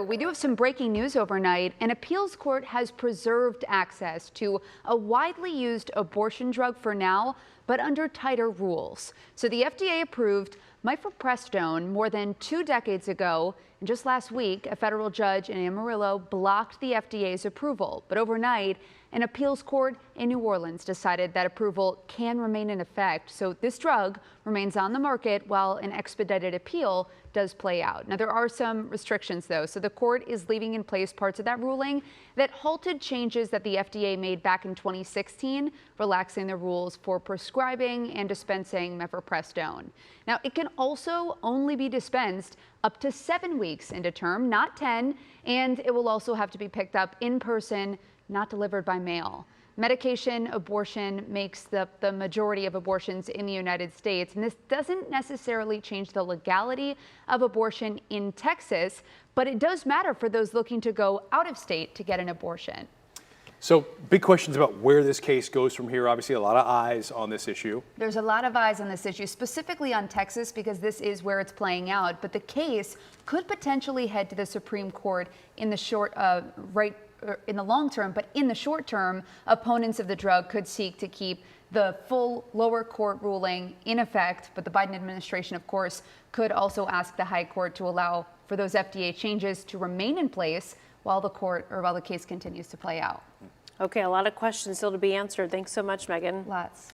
We do have some breaking news overnight. An appeals court has preserved access to a widely used abortion drug for now, but under tighter rules. So the FDA approved mifepristone more than 2 decades ago. And just last week, a federal judge in Amarillo blocked the FDA's approval. But overnight, an appeals court in New Orleans decided that approval can remain in effect. So this drug remains on the market while an expedited appeal does play out. Now, there are some restrictions, though. So the court is leaving in place parts of that ruling that halted changes that the FDA made back in 2016, relaxing the rules for prescribing and dispensing mifepristone. Now, it can also only be dispensed up to 7 weeks into term, not 10, and it will also have to be picked up in person, not delivered by mail. Medication abortion makes the majority of abortions in the United States, and this doesn't necessarily change the legality of abortion in Texas, but it does matter for those looking to go out of state to get an abortion. So big questions about where this case goes from here. Obviously, a lot of eyes on this issue. There's a lot of eyes on this issue, specifically on Texas, because this is where it's playing out. But the case could potentially head to the Supreme Court in the in the long term, but in the short term, opponents of the drug could seek to keep the full lower court ruling in effect. But the Biden administration, of course, could also ask the high court to allow for those FDA changes to remain in place while the case continues to play out. Okay, a lot of questions still to be answered. Thanks so much, Megan. Lots.